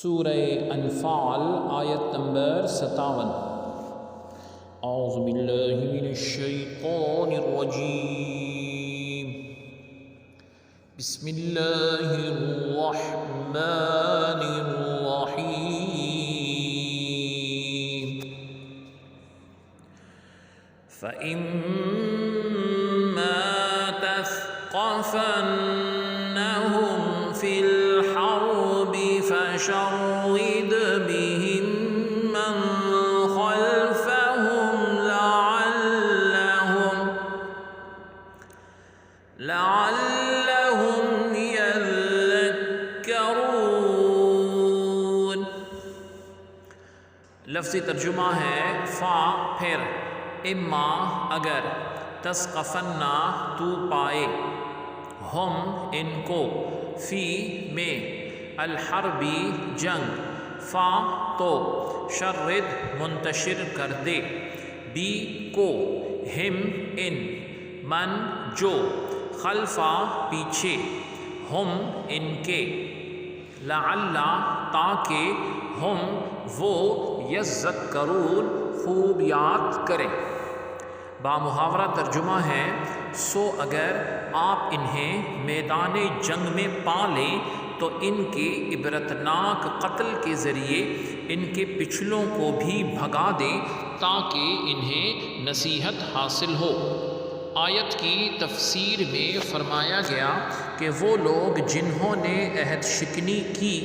سورہ انفال آیت نمبر 57۔ اعوذ باللہ من الشیطان الرجیم، بسم اللہ الرحمن الرحیم۔ فَإِمَّا تَثْقَفَنَّهُمْ فِي الْحَرْبِ فَشَرِّدْ بِهِم مَّن خَلْفَهُمْ لَعَلَّهُمْ يَذَّكَّرُونَ۔ لفظی ترجمہ ہے فا پھر، اما اگر، تثقفنہ تو پائے، ہم ان کو، فی میں، الحربی جنگ، فا تو، شرد منتشر کر دے، بی کو، ہم ان، من جو، خلفا پیچھے، ہم ان کے، لعل تاکہ، ہم وہ، یذکرون خوب یاد کریں۔ بامحاورہ ترجمہ ہے سو اگر آپ انہیں میدان جنگ میں پا لیں تو ان کے عبرتناک قتل کے ذریعے ان کے پچھلوں کو بھی بھگا دیں تاکہ انہیں نصیحت حاصل ہو۔ آیت کی تفسیر میں فرمایا گیا کہ وہ لوگ جنہوں نے عہد شکنی کی،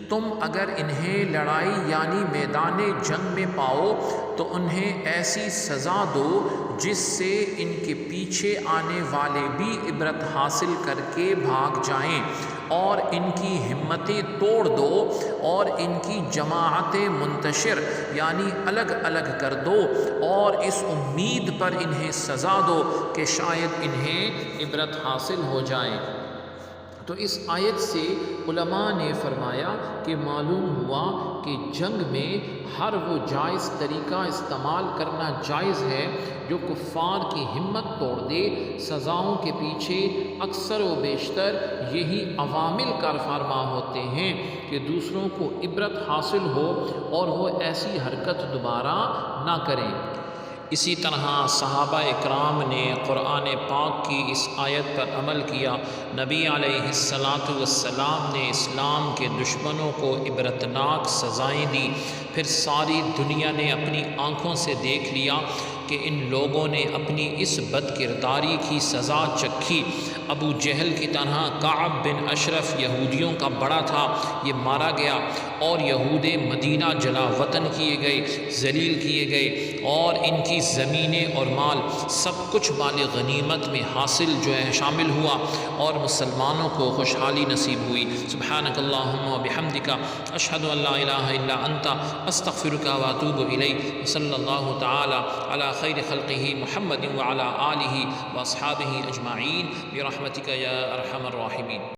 تم اگر انہیں لڑائی یعنی میدان جنگ میں پاؤ تو انہیں ایسی سزا دو جس سے ان کے پیچھے آنے والے بھی عبرت حاصل کر کے بھاگ جائیں، اور ان کی ہمتیں توڑ دو اور ان کی جماعتیں منتشر یعنی الگ الگ کر دو، اور اس امید پر انہیں سزا دو کہ شاید انہیں عبرت حاصل ہو جائے۔ تو اس آیت سے علماء نے فرمایا کہ معلوم ہوا کہ جنگ میں ہر وہ جائز طریقہ استعمال کرنا جائز ہے جو کفار کی ہمت توڑ دے۔ سزاؤں کے پیچھے اکثر و بیشتر یہی عوامل کار فرما ہوتے ہیں کہ دوسروں کو عبرت حاصل ہو اور وہ ایسی حرکت دوبارہ نہ کریں۔ اسی طرح صحابہ اکرام نے قرآن پاک کی اس آیت پر عمل کیا۔ نبی علیہ السلام نے اسلام کے دشمنوں کو عبرتناک سزائیں دی، پھر ساری دنیا نے اپنی آنکھوں سے دیکھ لیا کہ ان لوگوں نے اپنی اس بد کرداری کی سزا چکھی۔ ابو جہل کی طرح کعب بن اشرف یہودیوں کا بڑا تھا، یہ مارا گیا، اور یہود مدینہ جلا وطن کیے گئے، ذلیل کیے گئے، اور ان کی زمینیں اور مال سب کچھ مال غنیمت میں حاصل جو ہے شامل ہوا، اور مسلمانوں کو خوشحالی نصیب ہوئی۔ سبحانک اللہم و بحمدک، اشہد ان لا الہ الا انت، استغفرک و اتوب الیک۔ صلی اللہ تعالی علی خیر خلقہ محمد وعلی آلہ واصحابہ اجمعین برحمتک یا ارحم الراحمین۔